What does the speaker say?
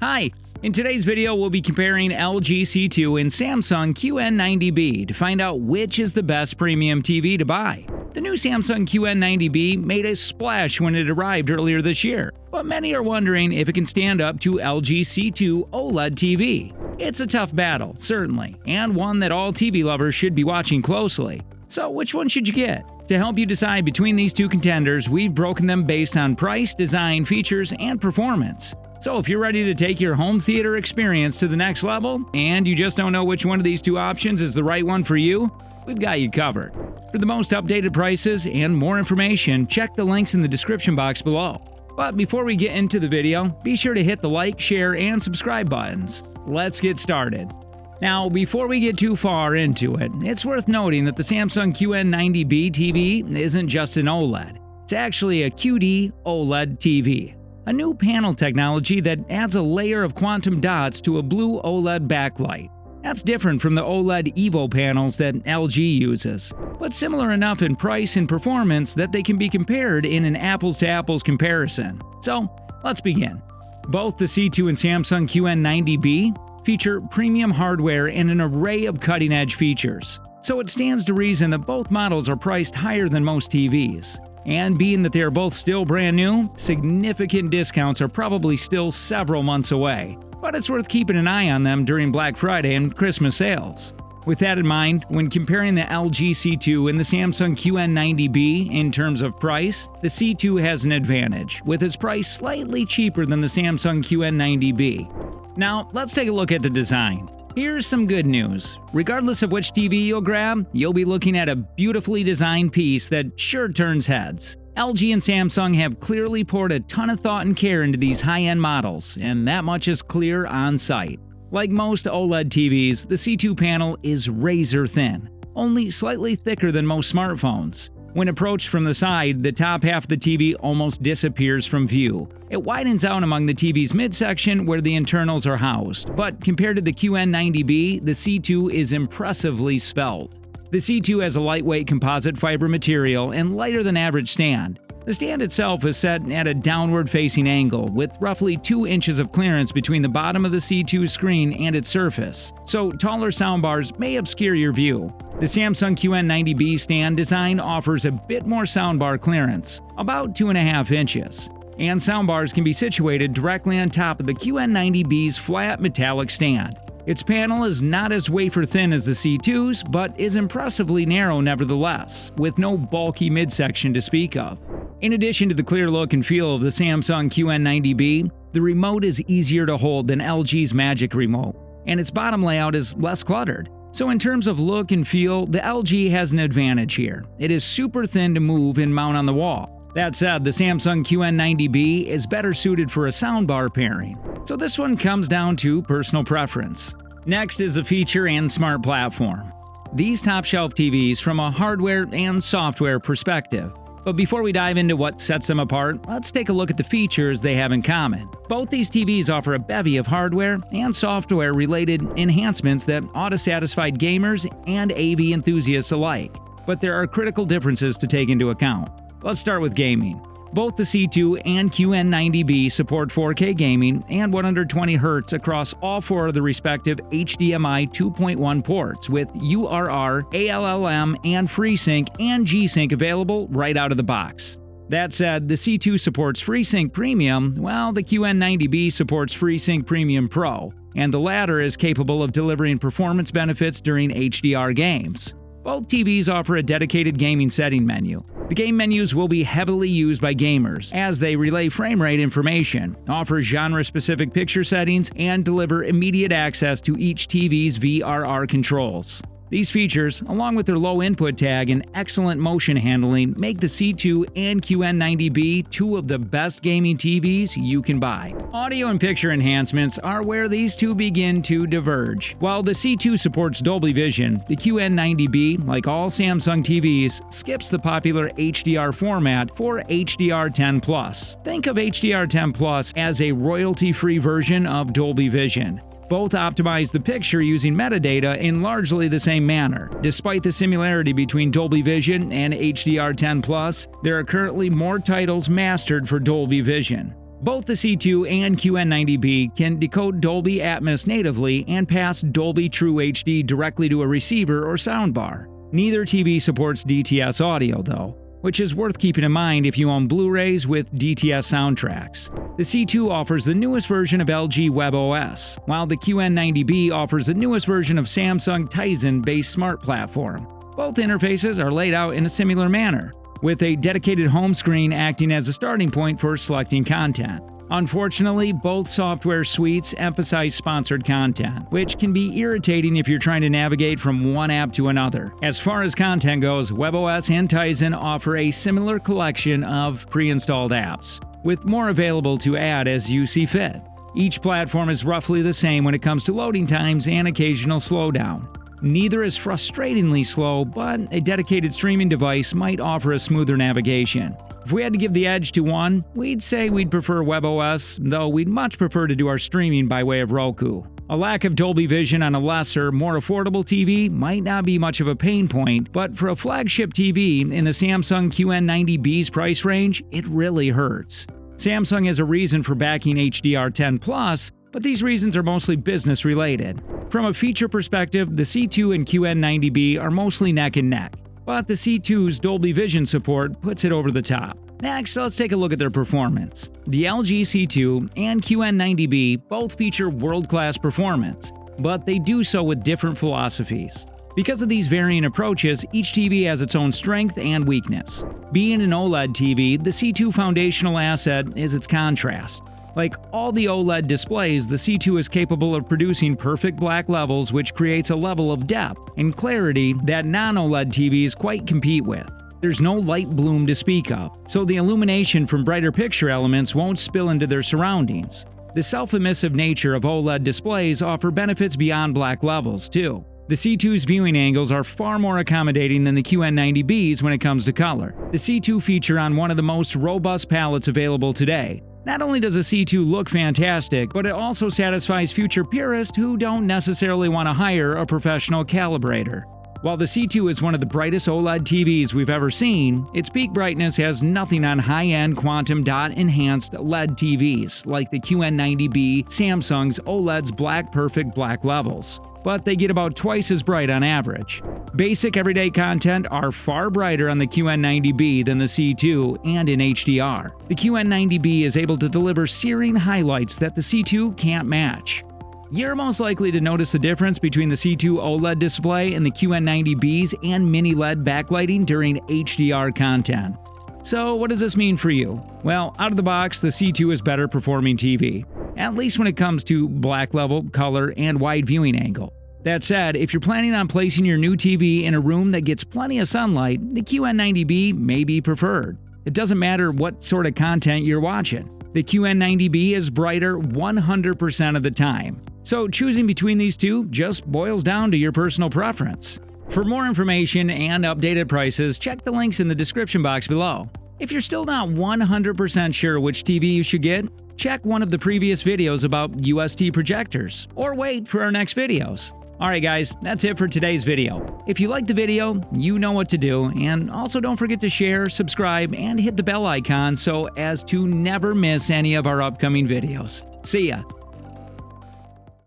Hi! In today's video, we'll be comparing LG C2 and Samsung QN90B to find out which is the best premium TV to buy. The new Samsung QN90B made a splash when it arrived earlier this year, but many are wondering if it can stand up to LG C2 OLED TV. It's a tough battle, certainly, and one that all TV lovers should be watching closely. So which one should you get? To help you decide between these two contenders, we've broken them based on price, design, features, and performance. So if you're ready to take your home theater experience to the next level, and you just don't know which one of these two options is the right one for you, we've got you covered. For the most updated prices and more information, check the links in the description box below. But before we get into the video, be sure to hit the like, share, and subscribe buttons. Let's get started. Now, before we get too far into it, it's worth noting that the Samsung QN90B TV isn't just an OLED. It's actually a QD OLED TV, a new panel technology that adds a layer of quantum dots to a blue OLED backlight. That's different from the OLED Evo panels that LG uses, but similar enough in price and performance that they can be compared in an apples-to-apples comparison. So, let's begin. Both the C2 and Samsung QN90B feature premium hardware and an array of cutting-edge features, so it stands to reason that both models are priced higher than most TVs. And being that they are both still brand new, significant discounts are probably still several months away, but it's worth keeping an eye on them during Black Friday and Christmas sales. With that in mind, when comparing the LG C2 and the Samsung QN90B in terms of price, the C2 has an advantage, with its price slightly cheaper than the Samsung QN90B. Now, let's take a look at the design. Here's some good news. Regardless of which TV you'll grab, you'll be looking at a beautifully designed piece that sure turns heads. LG and Samsung have clearly poured a ton of thought and care into these high-end models, and that much is clear on sight. Like most OLED TVs, the C2 panel is razor thin, only slightly thicker than most smartphones. When approached from the side, the top half of the TV almost disappears from view. It widens out among the TV's midsection where the internals are housed, but compared to the QN90B, the C2 is impressively svelte. The C2 has a lightweight composite fiber material and lighter than average stand. The stand itself is set at a downward-facing angle, with roughly 2 inches of clearance between the bottom of the C2 screen and its surface, so taller soundbars may obscure your view. The Samsung QN90B stand design offers a bit more soundbar clearance, about 2.5 inches, and soundbars can be situated directly on top of the QN90B's flat metallic stand. Its panel is not as wafer-thin as the C2's, but is impressively narrow nevertheless, with no bulky midsection to speak of. In addition to the clear look and feel of the Samsung QN90B, the remote is easier to hold than LG's Magic Remote, and its bottom layout is less cluttered. So in terms of look and feel, the LG has an advantage here. It is super thin to move and mount on the wall. That said, the Samsung QN90B is better suited for a soundbar pairing, so this one comes down to personal preference. Next is a feature and smart platform. These top-shelf TVs from a hardware and software perspective. But before we dive into what sets them apart, let's take a look at the features they have in common. Both these TVs offer a bevy of hardware and software-related enhancements that ought to satisfy gamers and AV enthusiasts alike. But there are critical differences to take into account. Let's start with gaming. Both the C2 and QN90B support 4K gaming and 120Hz across all 4 of the respective HDMI 2.1 ports with URR, ALLM, and FreeSync and G-Sync available right out of the box. That said, the C2 supports FreeSync Premium, while the QN90B supports FreeSync Premium Pro, and the latter is capable of delivering performance benefits during HDR games. Both TVs offer a dedicated gaming setting menu. The game menus will be heavily used by gamers, as they relay frame rate information, offer genre-specific picture settings, and deliver immediate access to each TV's VRR controls. These features, along with their low input tag and excellent motion handling, make the C2 and QN90B 2 of the best gaming TVs you can buy. Audio and picture enhancements are where these two begin to diverge. While the C2 supports Dolby Vision, the QN90B, like all Samsung TVs, skips the popular HDR format for HDR10+. Think of HDR10+ as a royalty-free version of Dolby Vision. Both optimize the picture using metadata in largely the same manner. Despite the similarity between Dolby Vision and HDR10+, there are currently more titles mastered for Dolby Vision. Both the C2 and QN90B can decode Dolby Atmos natively and pass Dolby True HD directly to a receiver or soundbar. Neither TV supports DTS audio, though, which is worth keeping in mind if you own Blu-rays with DTS soundtracks. The C2 offers the newest version of LG WebOS, while the QN90B offers the newest version of Samsung Tizen-based smart platform. Both interfaces are laid out in a similar manner, with a dedicated home screen acting as a starting point for selecting content. Unfortunately, both software suites emphasize sponsored content, which can be irritating if you're trying to navigate from one app to another. As far as content goes, WebOS and Tizen offer a similar collection of pre-installed apps, with more available to add as you see fit. Each platform is roughly the same when it comes to loading times and occasional slowdown. Neither is frustratingly slow, but a dedicated streaming device might offer a smoother navigation. If we had to give the edge to one, we'd say we'd prefer WebOS, though we'd much prefer to do our streaming by way of Roku. A lack of Dolby Vision on a lesser, more affordable TV might not be much of a pain point, but for a flagship TV in the Samsung QN90B's price range, it really hurts. Samsung has a reason for backing HDR10+, but these reasons are mostly business related. From a feature perspective, the C2 and QN90B are mostly neck and neck, but the C2's Dolby Vision support puts it over the top. Next, let's take a look at their performance. The LG C2 and QN90B both feature world-class performance, but they do so with different philosophies. Because of these varying approaches, each TV has its own strength and weakness. Being an OLED TV, the C2 foundational asset is its contrast. Like all the OLED displays, the C2 is capable of producing perfect black levels, which creates a level of depth and clarity that non-OLED TVs quite compete with. There's no light bloom to speak of, so the illumination from brighter picture elements won't spill into their surroundings. The self-emissive nature of OLED displays offer benefits beyond black levels, too. The C2's viewing angles are far more accommodating than the QN90B's when it comes to color. The C2 feature on one of the most robust palettes available today. Not only does the C2 look fantastic, but it also satisfies future purists who don't necessarily want to hire a professional calibrator. While the C2 is one of the brightest OLED TVs we've ever seen, its peak brightness has nothing on high-end quantum dot-enhanced LED TVs like the QN90B, Samsung's OLED's Black Perfect black levels, but they get about twice as bright on average. Basic everyday content are far brighter on the QN90B than the C2 and in HDR. The QN90B is able to deliver searing highlights that the C2 can't match. You're most likely to notice the difference between the C2 OLED display and the QN90B's and mini LED backlighting during HDR content. So what does this mean for you? Well, out of the box, the C2 is better performing TV, at least when it comes to black level, color, and wide viewing angle. That said, if you're planning on placing your new TV in a room that gets plenty of sunlight, the QN90B may be preferred. It doesn't matter what sort of content you're watching. The QN90B is brighter 100% of the time. So choosing between these two just boils down to your personal preference. For more information and updated prices, check the links in the description box below. If you're still not 100% sure which TV you should get, check one of the previous videos about UST projectors, or wait for our next videos. Alright guys, that's it for today's video. If you liked the video, you know what to do, and also don't forget to share, subscribe, and hit the bell icon so as to never miss any of our upcoming videos. See ya!